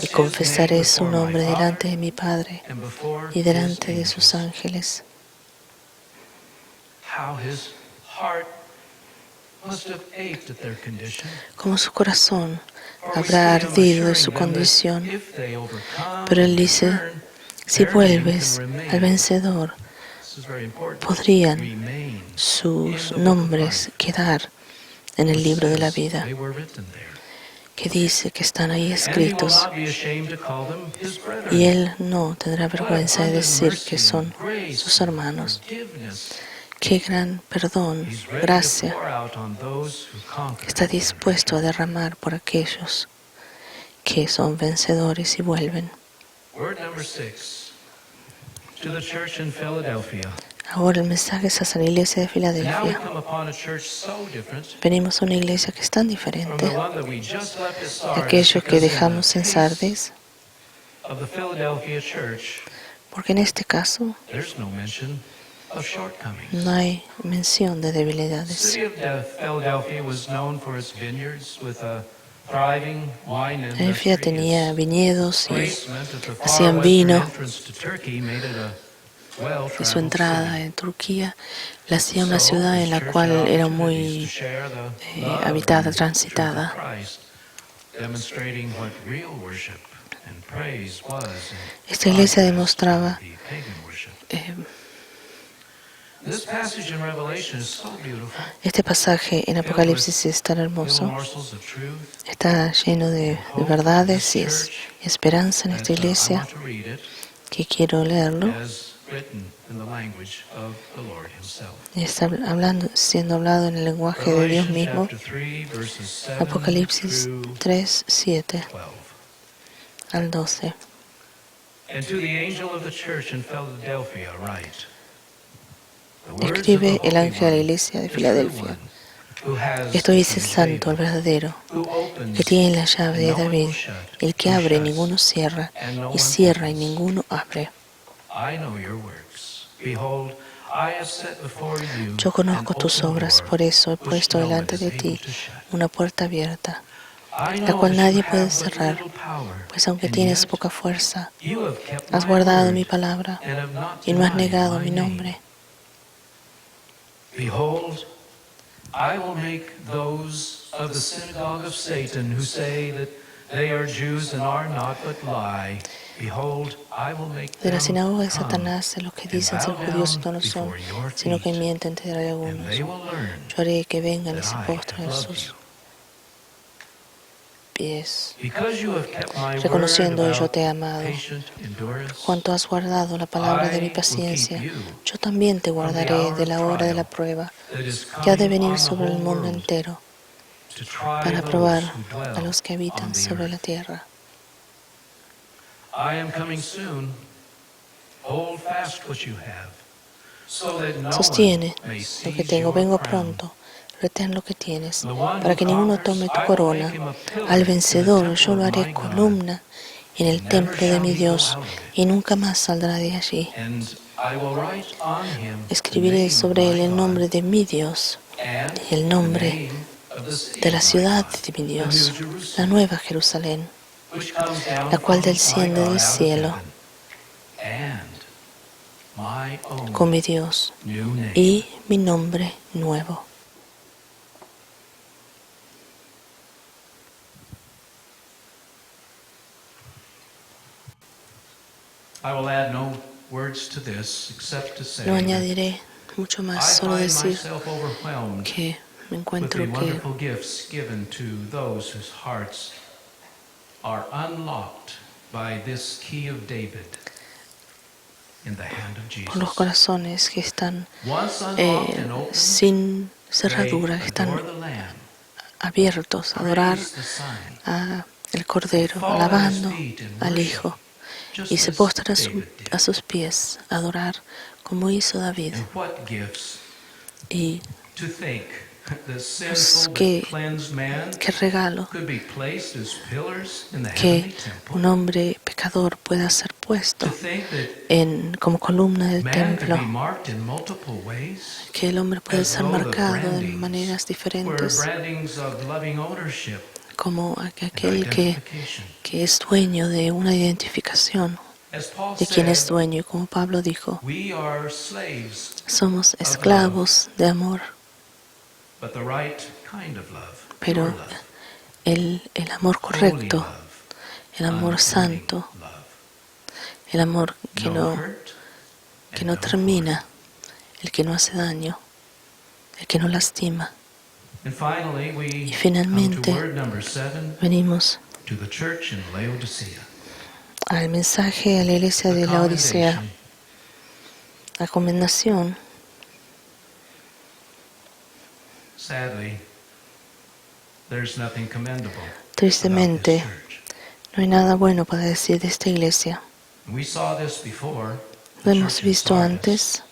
y confesaré su nombre delante de mi Padre y delante de sus ángeles. Como su corazón habrá ardido de su condición, pero Él dice, si vuelves al vencedor, podrían sus nombres quedar en el libro de la vida, que dice que están ahí escritos, y Él no tendrá vergüenza de decir que son sus hermanos. Qué gran perdón, gracia, está dispuesto a derramar por aquellos que son vencedores y vuelven. Ahora el mensaje es a la iglesia de Filadelfia. Venimos a una iglesia que es tan diferente de aquello que dejamos en Sardis, porque en este caso no hay mención de debilidades. Filadelfia tenía viñedos y hacían vino. de su entrada en Turquía, la hacía una ciudad en la cual era muy habitada, transitada. Esta iglesia demostraba este pasaje en Apocalipsis es tan hermoso. Está lleno de verdades y esperanza en esta iglesia, que quiero leerlo. Está siendo hablado en el lenguaje de Dios mismo. Apocalipsis 3, 7 al 12. Escribe el ángel a la iglesia de Filadelfia. Esto dice el santo, el verdadero, que tiene la llave de David, el que abre y ninguno cierra, y cierra y ninguno abre. Yo conozco tus obras, por eso he puesto delante de ti una puerta abierta, la cual nadie puede cerrar, pues aunque tienes poca fuerza, has guardado mi palabra y no has negado mi nombre. Behold, I will make those of the synagogue of Satan who say that they are Jews and are not but lie. Behold, I will make De la them sinagoga de come Satanás, de los que and dicen ser bow judíos y down no lo son, before your sino que feet, mienten entre and algunos. they will learn Yo haré que vengan y that se I postren have a loved sus you. pies, Because you have kept my word reconociendo yo about te he amado. patient endurance, Cuanto has guardado la palabra de mi paciencia, yo también te guardaré de la hora de la prueba that is que ha de coming venir on the sobre el whole mundo world entero, to try para those probar who dwell a los que on habitan the sobre la earth. tierra. I am coming soon. Hold fast what you have, so that no Sostiene one may lo que seize tengo, your vengo crown. pronto. Retén lo que tienes, The one para who que ninguno conquers, tome tu I will corona. make him a pillar Al in the vencedor temple yo lo of haré my God. columna en el Never templo de shall mi he go Dios, out of it. y nunca más saldrá de allí. And I will write on him the Escribiré name sobre of él my el God, nombre de mi Dios and y el the nombre name of the city de la of my ciudad God, de mi the Dios, New la Jerusalem, nueva Jerusalén, which comes down la cual from my desciende God del out of cielo, heaven, and my own con mi Dios new name. y mi nombre nuevo. I will add no words to this except to say No that añadiré mucho I más, solo find decir myself overwhelmed que me with encuentro the que wonderful gifts given to those whose hearts are unlocked by this key of David in the hand of por los Jesus. corazones que están Once unlocked and opened, sin they cerradura, que están adore the Lamb, abiertos a adorar praise the Son, a el Cordero, fall at his alabando feet and al worship, Hijo, just y se as postran David did. a sus pies a adorar como hizo David. And what gifts Y to think the sinful qué- but cleansed man qué regalo could be placed as pillars in the que heavenly temple. un hombre pecador pueda ser puesto To think that como columna del man could templo, be marked in multiple ways, que el hombre puede as ser though the marcado de brandings maneras were diferentes, brandings of loving ownership como and aquel identification. que es dueño de una identificación As Paul de quien es said, dueño, y como Pablo dijo, we are slaves, somos esclavos de amor, but the right kind of love, pero pure love, el amor holy correcto, love, el amor unending santo, love. el amor que No no hurt que and no no termina, el que no hace daño, el que no lastima. And finally, we Y come finalmente to word number 7 venimos to the church in Laodicea. al mensaje a la iglesia de The la Odisea, commendation. la comendación. Sadly, there's nothing commendable about Tristemente, this church. no hay nada bueno para decir de esta iglesia. We saw this before. Lo the hemos church in visto Sardis. antes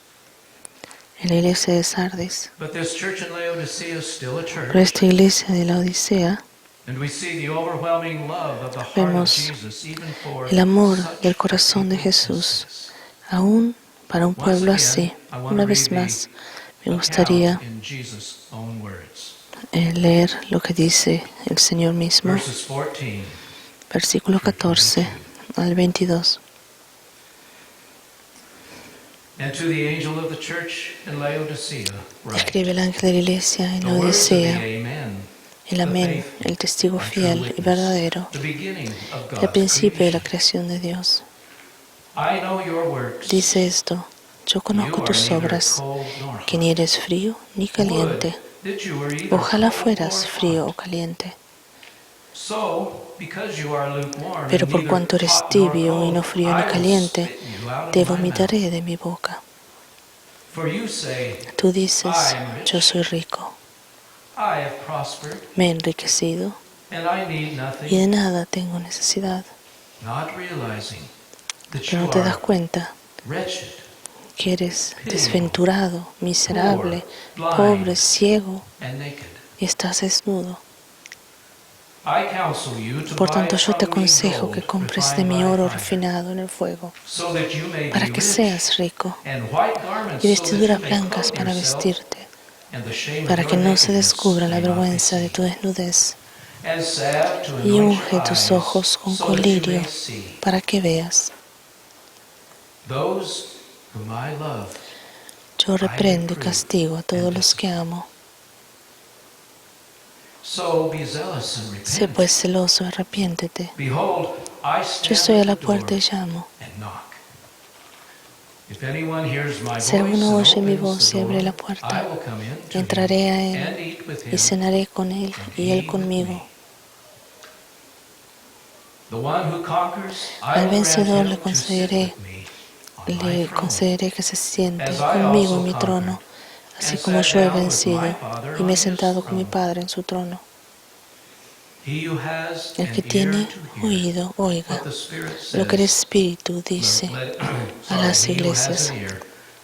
en la iglesia de Sardis, But this church in Laodicea is still a church. pero esta iglesia de la Odisea, And we see the overwhelming love of the heart of vemos Jesus, even for el amor such del corazón de people as Jesús, this. aún para un Once pueblo again, así. I want Una to vez read más, the me gustaría account in Jesus' own words. leer lo que dice el Señor mismo, Verses 14. versículo 14 al 22. And to the angel of the church in Laodicea, write, Escribe el ángel de la iglesia en the words of the Odisea, Amen, el the Amén, faithful el testigo and true fiel y witness, verdadero, the beginning of el God's principio de la creation. creación de Dios. I know your works. Dice esto: yo conozco You are tus neither obras, cold nor hot. que ni eres frío ni caliente. Would that you were either Ojalá cold fueras or frío o hot. caliente. So, because you are lukewarm Pero and por neither cuanto eres hot nor tibio y no cold, frío ni I will caliente, spit you out te of my mouth. vomitaré de mi boca. For you say, Tú dices: I'm rich, yo soy rico, I have prospered, me he enriquecido and I need y de nothing, nada tengo necesidad. not realizing that Pero you no te das are cuenta wretched, que eres desventurado, miserable, pobre, ciego and naked. y estás desnudo. I counsel you to Por buy tanto, yo te from me aconsejo que gold compres de refined mi by oro fire, refinado en el fuego, so that you may para be que rich, seas rico, and white garments y so that you vestiduras may blancas clothe para yourself, vestirte, and the shame of para your que no se nakedness descubra la may not be vergüenza de seen. tu desnudez, And salve to y anoint unge your tus eyes, ojos con so that you colirio, may see. para que veas. Those whom I love, Yo reprendo y castigo a todos los que amo. so be zealous and Sé repent. pues celoso, arrepiéntete. Behold, I Yo stand estoy a at la the puerta y door llamo. and knock. If anyone hears my Si alguno voice oye and mi opens voz the y abre la door, I puerta, will come in to entraré a him and él eat with y him, cenaré con él and y él he with conmigo. me. The one who conquers, I Al will grant vencedor him le to sit concederé with me on my Le throne, concederé que se siente as I conmigo also en mi trono, conquered así and como sat yo he down with my vencido Father y me he on his sentado con mi throne. Padre en su trono. He who has El que an ear tiene to hear oído, oiga what the Spirit lo que el says. Espíritu dice a las He who has iglesias. an ear,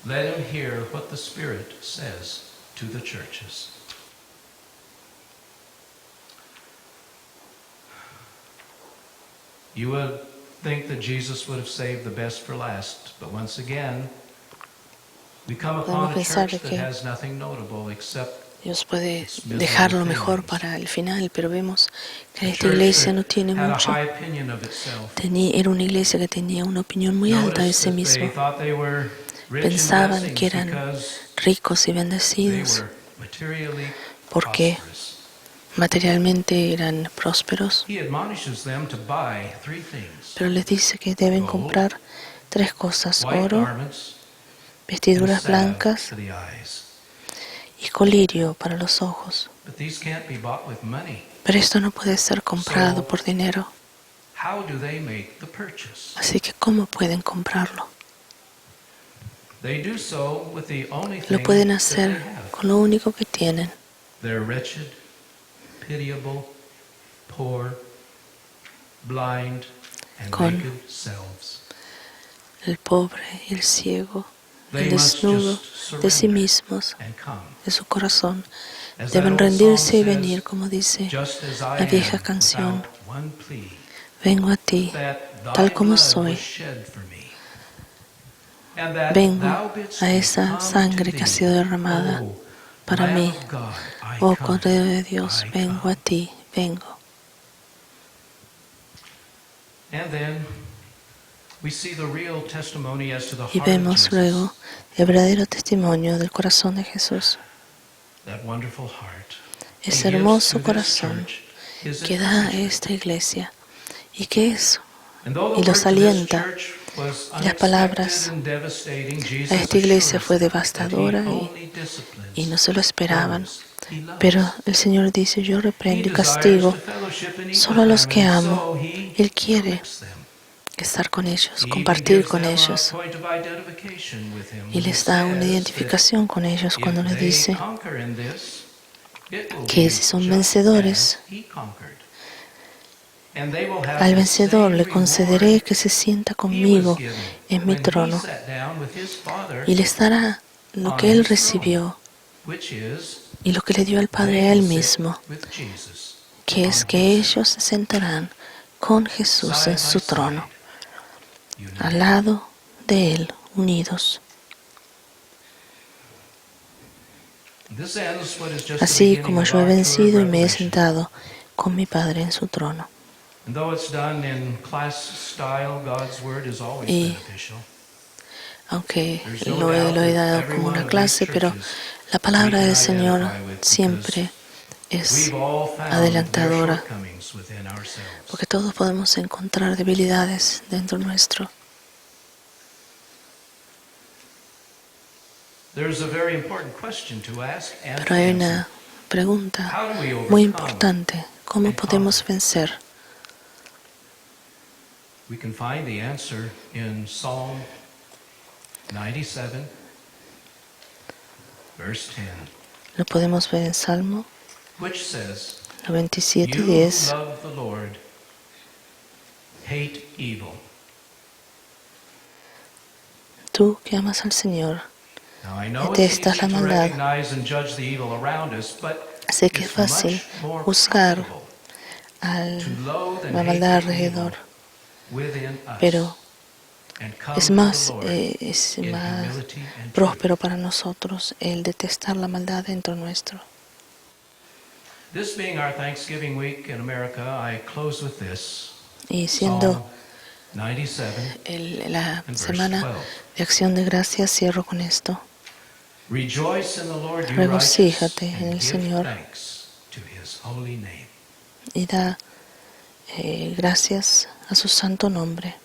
let him hear what the Spirit says to the churches. You would think that Jesus would have saved the best for last, but once again, we come upon a Podemos pensar church that que has nothing notable except Dios puede dejar lo mejor para el final, pero vemos que esta iglesia no tiene had a mucho. high opinion of itself. Era una iglesia que tenía una opinión muy alta de sí Notice that they mismo. thought they were rich in Pensaban blessings que eran because ricos y they bendecidos were materially porque prosperous. materialmente eran prósperos, He admonishes them to buy three things: pero les dice que deben comprar tres cosas: white oro, garments, and vestiduras salve blancas for the eyes. y colirio para los ojos. But these can't be bought with money. Pero esto no puede ser comprado por dinero. How do they make the purchase? Así que, ¿cómo pueden comprarlo? They do so with the only thing Lo pueden that hacer they have. con lo único que tienen: Their wretched, pitiable, poor, blind, and Con naked selves. el pobre y el ciego, They el must desnudo just de sí surrender mismos, and come. de su corazón. As that Deben old rendirse song y venir, says, como dice just as I la vieja am, canción: without one plea, vengo a ti, that tal thy como blood soy. was shed for me, and that Vengo thou bidst a me esa come sangre to que ha thee. sido derramada O para Lamb mí. of God, I Oh come, Cordero de Dios, I vengo come. a ti, vengo. And then we see the real testimony as to the Y heart of vemos Jesus. luego el verdadero testimonio del corazón de Jesús, That wonderful heart. ese He gives hermoso to this corazón church his que da a encouragement. esta iglesia y que es And though y the los word to this alienta. church was Y las palabras unexpected and devastating, Jesus a esta iglesia assures fue them that devastadora he only disciplines y no se lo esperaban. those he loves. Pero el Señor dice: yo He reprendo y desires castigo to fellowship and eat solo a with los them, que and amo. so he Él quiere corrects them. estar con ellos, He compartir even con gives them a ellos, point of identification with him y when he les da una says identificación con ellos that cuando if les they dice conquer in this, it will que be si son just vencedores, as he conquered. And they will have al the vencedor same le concederé reward que se sienta he conmigo was given en mi when he trono, sat down with his Father y les dará lo on que él his throne, recibió which is y lo que le dio al Padre they a él will sit mismo, with Jesus que es on que his ellos se sentarán con Jesús side en by su trono, side, united. al lado de él, unidos. This ends what is just the Así beginning como of yo he our tour of vencido y me he Revelation. sentado con mi Padre en su trono. And though it's done in class style, God's word is always Y beneficial. aunque lo he dado como una clase, pero la palabra del Señor siempre es adelantadora, porque todos podemos encontrar debilidades dentro nuestro. Pero hay una pregunta muy importante: ¿cómo podemos vencer? We can find the answer in Psalm 97, verse 10, Lo podemos ver en Salmo which says, 97, "You 10. who love the Lord, hate evil." Tú que amas al Señor, Now, I know it's detestas easy la to maldad. recognize and judge the evil around us, but Sé que es it's fácil much more juzgar profitable to a loathe and la hate maldad the evil alrededor, within us, pero and come es to the más Lord in más humility and próspero truth. para nosotros el detestar la maldad dentro nuestro. This being our Thanksgiving week in America, I close with this. Y siendo Psalm 97, la and verse semana 12. de acción de gracias, cierro con esto. Rejoice in the Lord, you Regocíjate righteous, en el and give Señor thanks to his holy name. y da gracias a su santo nombre.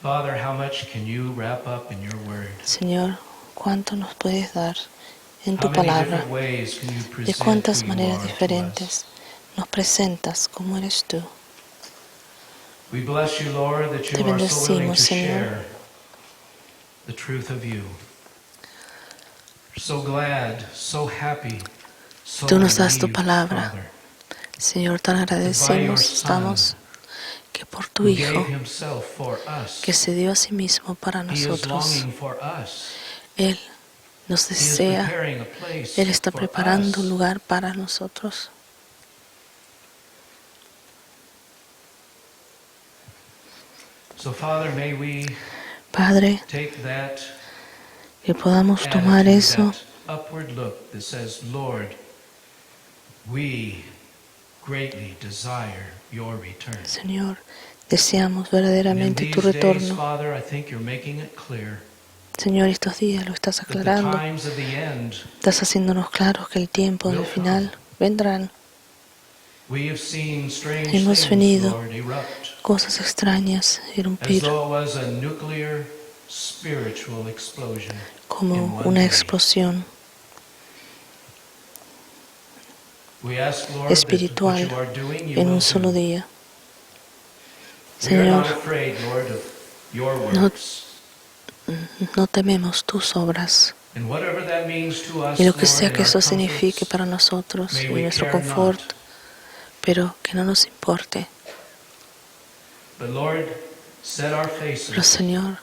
Father, how much can you wrap up in your word? Señor, ¿cuánto nos puedes dar en tu How many palabra? different ways can you ¿De present cuántas who you maneras are to us? diferentes nos presentas como eres tú? We bless you, Lord, that Te you are so willing bendecimos, to Señor. share the truth of you. So glad, so happy, so Tú nos das tu relieved, palabra. Father, Señor, tan agradecemos estamos que por tu who Hijo, gave himself for us. que se dio a sí mismo para He is nosotros, longing for us. Él nos He is desea, preparing a place Él está for preparando un us. lugar para nosotros. So, Father, may we Padre, take that que podamos tomar attitude, eso, that upward look that says, Lord, we greatly desire your return. Señor, deseamos And in verdaderamente tu these days, retorno. Father, I think you're making it clear Señor, estos días lo estás that the aclarando. times of the end, Estás haciéndonos claros que el tiempo del final vendrán. we have seen strange Hemos things, venido Lord, erupt, cosas extrañas as irrumpir though it was a nuclear spiritual explosion como in one una day. explosión We ask, Lord, that what espiritual you are doing, you en will un solo do. día. We are not Señor, afraid, Lord, of your No- works. no tememos tus obras. And whatever that means to us, Y lo que Lord, sea in que our eso signifique comforts, para nosotros may y we nuestro care confort, not. pero que no nos importe. But Lord, set our Pero faces, Señor,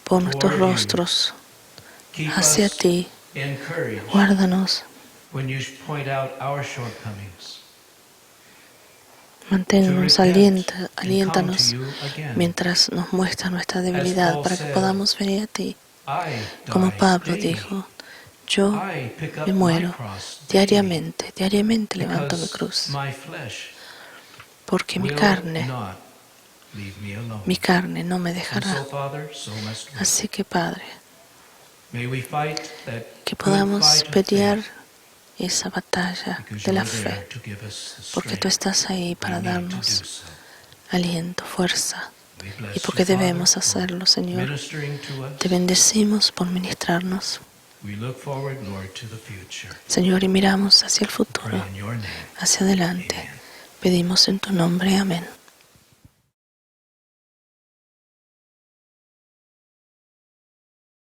pon nuestros toward you. rostros keep hacia us ti, encouraged guárdanos, when you point out our shortcomings. manténnos, To repent and come aliéntanos to you again. mientras nos muestra nuestra debilidad Paul para que said, podamos venir a ti. I Como die Pablo daily. dijo, yo I pick up me my muero cross diariamente daily, levanto mi because cruz, my flesh porque mi will carne not leave me alone. no me And dejará. so, Father, so must we. Así que, Padre, May we fight that que good podamos fight of pelear faith, esa batalla because de la you're there fe, to give us the porque tú strength estás ahí we para need to do darnos so. aliento, fuerza, We bless y porque you, Father, debemos for hacerlo, Señor. ministering to us. Te bendecimos por ministrarnos, We look forward, Lord, to the future. Señor, y miramos hacia el Pray futuro, in your name. hacia adelante. Amen. Pedimos en tu nombre, amén.